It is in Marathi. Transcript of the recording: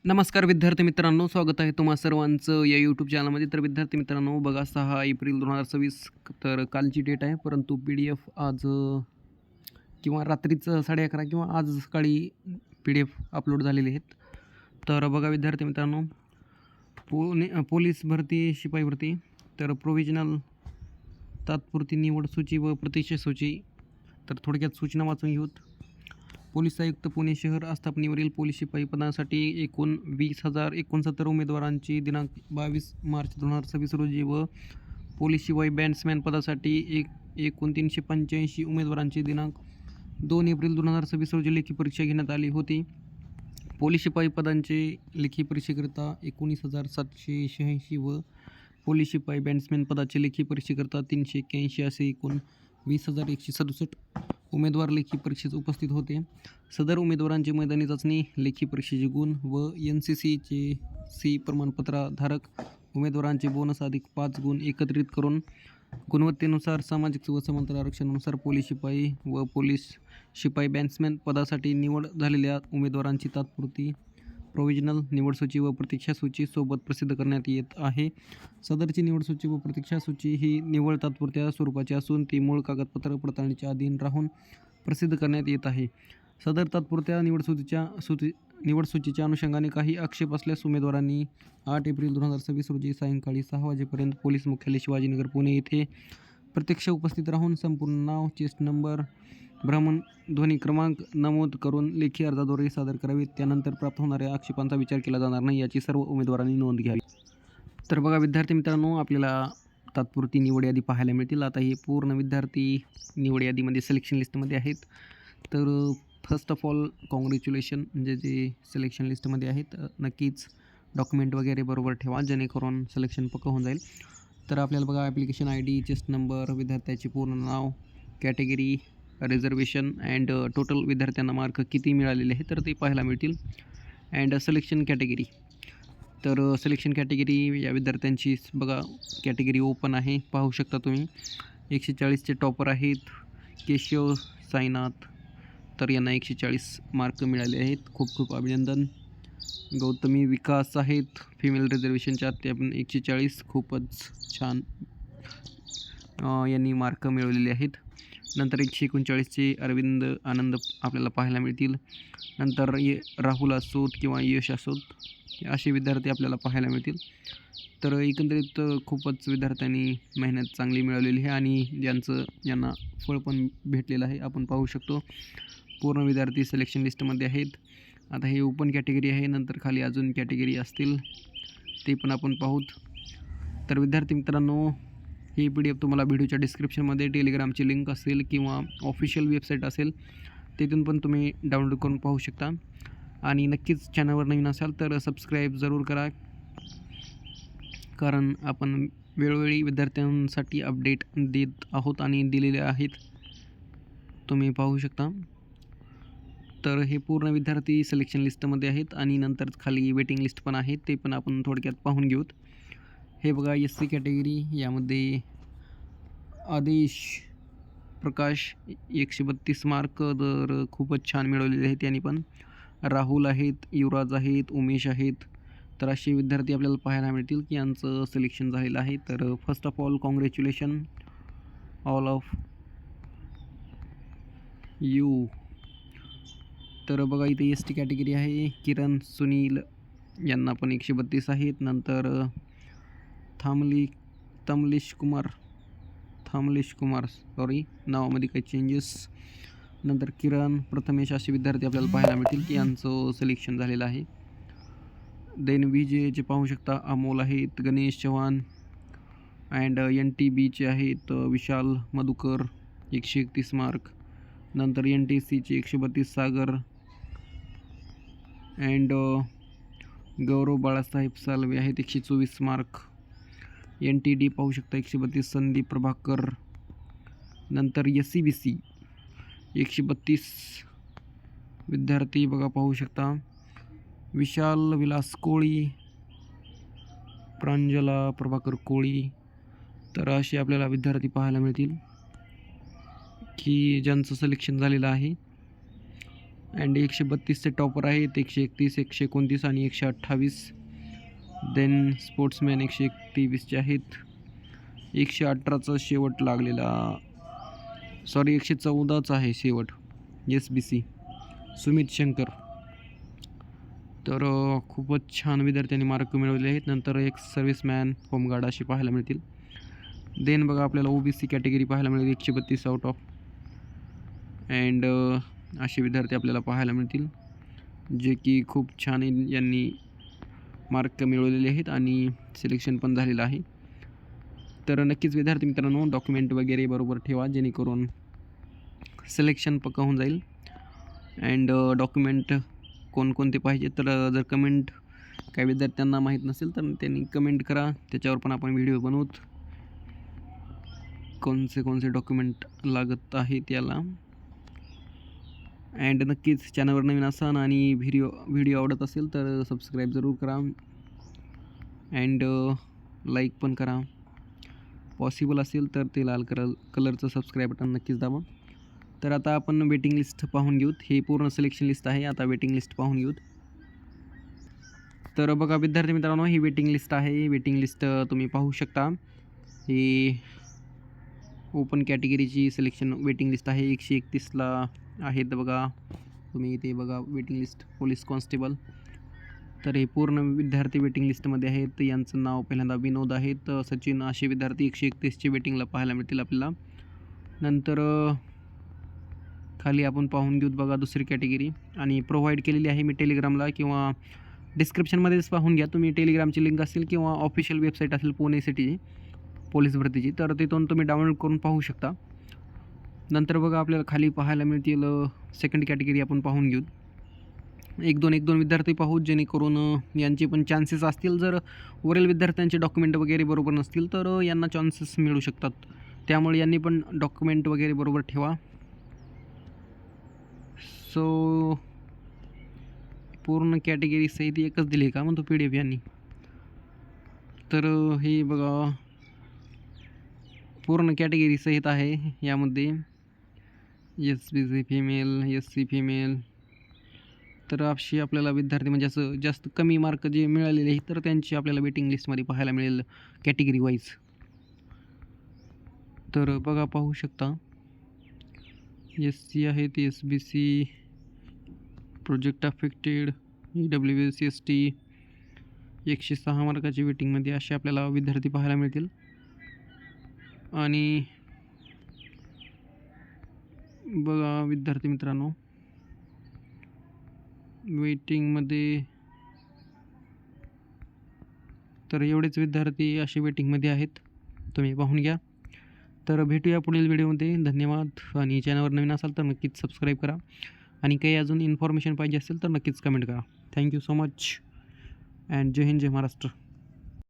नमस्कार विद्यार्थी मित्रांनो, स्वागत आहे तुम्हा सर्वांचं या यूट्यूब चॅनलमध्ये. तर विद्यार्थी मित्रांनो, बघा 6 एप्रिल 2026 तर कालची डेट आहे, परंतु PDF आज किंवा रात्रीचं 11:30 किंवा आज सकाळी PDF अपलोड झालेले आहेत. तर बघा विद्यार्थी मित्रांनो, पोलीस भरती, शिपाई भरती, तर प्रोव्हिजनल तात्पुरती निवड सूची व प्रतीक्षा सूची. तर थोडक्यात सूचना वाचून घेऊत. पोलीस आयुक्त पुणे शहर आस्थापनेवरील पोलीस शिपाई पदासाठी एकूण 20,069 उमेदवारांची दिनांक 22 मार्च 2026 रोजी व पोलीस शिपाई बॅट्समॅन पदासाठी एकूण 385 उमेदवारांची दिनांक 2 एप्रिल 2026 रोजी लेखी परीक्षा घेण्यात आली होती. पोलीस शिपाई पदांचे लेखी परीक्षेकरिता 19,786 व पोलीस शिपाई बॅट्समॅन पदाचे लेखी परीक्षेकरिता 381 असे एकूण 20,167 उमेदवार लेखी परीक्षेस उपस्थित होते. सदर उमेदवारांची मैदानी चाचणी, लेखी परीक्षेचे गुण व NCC प्रमाणपत्राधारक उमेदवारांचे बोनस अधिक 5 गुण एकत्रित करून गुणवत्तेनुसार सामाजिक व समांतर आरक्षणानुसार पोलीस शिपाई व पोलीस शिपाई बॅट्समॅन पदासाठी निवड झालेल्या उमेदवारांची तात्पुरती प्रोव्हिजनल निवडसूची व प्रतीक्षा सूची सोबत प्रसिद्ध करण्यात येत आहे. सदरची निवडसूची व प्रतीक्षा सूची ही निव्वळ तात्पुरत्या स्वरूपाची असून ती मूळ कागदपत्र पडताळणीच्या अधीन राहून प्रसिद्ध करण्यात येत आहे. सदर तात्पुरत्या निवडसूचीच्या अनुषंगाने काही आक्षेप असल्यास उमेदवारांनी 8 एप्रिल 2026 रोजी सायंकाळी 6 वाजेपर्यंत पोलीस मुख्यालय शिवाजीनगर पुणे येथे प्रत्यक्ष उपस्थित राहून संपूर्ण नाव, चेस्ट नंबर, भ्रमणध्वनी क्रमांक नमूद करून लेखी अर्जाद्वारे सादर करावीत. त्यानंतर प्राप्त होणाऱ्या आक्षेपांचा विचार केला जाणार नाही याची सर्व उमेदवारांनी नोंद घ्यावी. तर बघा विद्यार्थी मित्रांनो, आपल्याला तात्पुरती निवड यादी पाहायला मिळतील. आता हे पूर्ण विद्यार्थी निवड यादीमध्ये सिलेक्शन लिस्टमध्ये आहेत. तर फर्स्ट ऑफ ऑल कॉंग्रॅच्युलेशन, म्हणजे जे सिलेक्शन लिस्टमध्ये आहेत नक्कीच डॉक्युमेंट वगैरे बरोबर ठेवा जेणेकरून सिलेक्शन पक्का होऊन जाईल. तर आपल्याला बघा ॲप्लिकेशन ID, चेस्ट नंबर, विद्यार्थ्याचे पूर्ण नाव, कॅटेगरी, रिझर्वेशन अँड टोटल विद्यार्थ्यांना मार्क किती मिळालेले आहे तर ते पाहायला मिळतील. अँड सिलेक्शन कॅटेगरी, तर सिलेक्शन कॅटेगरी या विद्यार्थ्यांची बघा कॅटेगरी ओपन आहे, पाहू शकता तुम्ही. 140चे टॉपर आहेत केशव साईनाथ, तर यांना 140 मार्क मिळाले आहेत. खूप खूप अभिनंदन. गौतमी विकास आहेत फिमेल रिझर्वेशनच्या, ते पण 140, खूपच छान यांनी मार्क मिळवलेले आहेत. नंतर 139चे अरविंद आनंद आपल्याला पाहायला मिळतील. नंतर राहुल असोत किंवा यश असोत असे विद्यार्थी आपल्याला पाहायला मिळतील. तर एकंदरीत खूपच विद्यार्थ्यांनी मेहनत चांगली मिळवलेली आहे आणि ज्यांना फळ पण भेटलेलं आहे आपण पाहू शकतो. पूर्ण विद्यार्थी सिलेक्शन लिस्टमध्ये आहेत. आता हे ओपन कॅटेगरी आहे, नंतर खाली अजून कॅटेगरी असतील ते पण आपण पाहूत. तर विद्यार्थी मित्रांनो, ही PDF तुम्हाला व्हिडिओच्या डिस्क्रिप्शनमध्ये टेलिग्रामची लिंक असेल किंवा ऑफिशियल वेबसाईट असेल तिथून पण तुम्ही डाउनलोड करून पाहू शकता. आणि नक्कीच चॅनलवर नवीन असाल तर सबस्क्राईब जरूर करा, कारण आपण वेळोवेळी विद्यार्थ्यांसाठी अपडेट देत आहोत आणि दिलेले आहेत, तुम्ही पाहू शकता. तर हे पूर्ण विद्यार्थी सिलेक्शन लिस्टमध्ये आहेत आणि नंतर खाली वेटिंग लिस्ट पण आहे, ते पण आपण थोडक्यात पाहून घेऊत. हे बघा SC कॅटेगरी, यामध्ये आदेश प्रकाश 132 मार्क तर खूपच छान मिळवलेले आहेत यांनी पण. राहुल आहेत, युवराज आहेत, उमेश आहेत, तर असे विद्यार्थी आपल्याला पाहायला मिळतील की यांचं सिलेक्शन झालेलं आहे. तर first of all congratulation all of you. तर बघा इथे ST कॅटेगरी आहे, किरण सुनील यांना पण 132 आहेत. नंतर थामलेश कुमार सॉरी नावामध्ये काही चेंजेस. नंतर किरण प्रथमेश असे विद्यार्थी आपल्याला पाहायला मिळतील की यांचं सिलेक्शन झालेलं आहे. देन VJचे पाहू शकता अमोल आहेत, गणेश चव्हाण अँड NTBचे आहेत विशाल मधुकर 131 मार्क. नंतर NTCचे 132 सागर अँड गौरव बाळासाहेब सालवे आहेत 124 मार्क. NTD पाहू शकता 132 संदीप प्रभाकर. नंतर SCBC 132 विद्यार्थी बघा पाहू शकता, विशाल विलास कोळी, प्रांजला प्रभाकर कोळी. तर असे आपल्याला विद्यार्थी पाहायला मिळतील की ज्यांचं सिलेक्शन झालेलं आहे. अँड 132चे टॉपर आहेत, 131, 129 आणि 128. देन स्पोर्ट्समॅन 123चे आहेत. 118चा शेवट लागलेला, सॉरी 114चा आहे शेवट, SBC सुमित शंकर. तर खूपच छान विद्यार्थ्यांनी मार्क मिळवले आहेत. नंतर एक सर्व्हिसमॅन, होमगार्ड असे पाहायला मिळतील. देन बघा आपल्याला OBC कॅटेगरी पाहायला मिळेल 132 आउट ऑफ. अँड असे विद्यार्थी आपल्याला पाहायला मिळतील जे की खूप छान यांनी मार्क मिळवलेले आहेत आणि सिलेक्शन पण झालेलं आहे. तर नक्कीच विद्यार्थी मित्रांनो डॉक्युमेंट वगैरे बरोबर ठेवा जेणेकरून सिलेक्शन पक्का होऊन जाईल. अँड डॉक्युमेंट कोणकोणते पाहिजे तर जर कमेंट काही विद्यार्थ्यांना माहीत नसेल तर त्यांनी कमेंट करा, त्याच्यावर पण आपण व्हिडिओ बनवूत कोणते डॉक्युमेंट लागत आहेत याला. अँड नक्कीच चॅनलवर नवीन असाल आणि व्हिडिओ आवडत असेल तर सबस्क्राईब जरूर करा अँड लाईक पण करा. पॉसिबल असेल तर ते लाल कलरचं सबस्क्राईब बटन नक्कीच दाबा. तर आता आपण वेटिंग लिस्ट पाहून घेऊत. हे पूर्ण सिलेक्शन लिस्ट आहे. आता वेटिंग लिस्ट पाहून घेऊत. तर बघा विद्यार्थी मित्रांनो ही वेटिंग लिस्ट आहे. वेटिंग लिस्ट तुम्ही पाहू शकता. ही ओपन कॅटेगरीची सिलेक्शन वेटिंग लिस्ट आहे. 131ला आहेत बघा तुम्ही इथे बघा वेटिंग लिस्ट पोलीस कॉन्स्टेबल. तर हे पूर्ण विद्यार्थी वेटिंग लिस्टमध्ये आहेत. यांचं नाव पहिल्यांदा विनोद आहेत, सचिन असे विद्यार्थी 131ची वेटिंगला पाहायला मिळतील आपल्याला. नंतर खाली आपण पाहून घेऊत बघा दुसरी कॅटेगरी आणि प्रोव्हाइड केलेली आहे मी टेलिग्रामला किंवा डिस्क्रिप्शनमध्येच पाहून घ्या तुम्ही. टेलिग्रामची लिंक असेल किंवा ऑफिशियल वेबसाईट असेल पुणे सिटीची पोलीस भरतीची, तर तिथून तुम्ही डाउनलोड करून पाहू शकता. नंतर बघा आपल्याला खाली पाहायला मिळतील सेकंड कॅटेगरी आपण पाहून घेऊ. एक दोन विद्यार्थी पाहू जेणेकरून यांचे पण चान्सेस असतील. जर वरील विद्यार्थ्यांचे डॉक्युमेंट वगैरे बरोबर नसतील तर यांना चान्सेस मिळू शकतात. त्यामुळे यांनी पण डॉक्युमेंट वगैरे बरोबर ठेवा. सो पूर्ण कॅटेगरी सहित एकच दिली का म्हणतो PDF यांनी. तर हे बघा पूर्ण कॅटेगरी सहित आहे. यामध्ये SBC फिमेल, SC फिमेल. तर अशी आपल्याला विद्यार्थी म्हणजे असं जास्त कमी मार्क जे मिळालेले आहेत तर त्यांची आपल्याला वेटिंग लिस्टमध्ये पाहायला मिळेल कॅटेगरी वाईज. तर बघा पाहू शकता SC आहेत, SBC, project affected, EWS ST 106 मार्काची वेटिंगमध्ये असे आपल्याला विद्यार्थी पाहायला मिळतील. आणि बघा विद्यार्थी मित्रांनो वेटिंगमध्ये तर एवढेच विद्यार्थी असे वेटिंगमध्ये आहेत, तुम्ही पाहून घ्या. तर भेटूया पुढील व्हिडिओमध्ये. धन्यवाद. आणि चॅनलवर नवीन असाल तर नक्कीच सबस्क्राईब करा आणि काही अजून इन्फॉर्मेशन पाहिजे असेल तर नक्कीच कमेंट करा. थँक्यू सो मच अँड जय हिंद, जय महाराष्ट्र.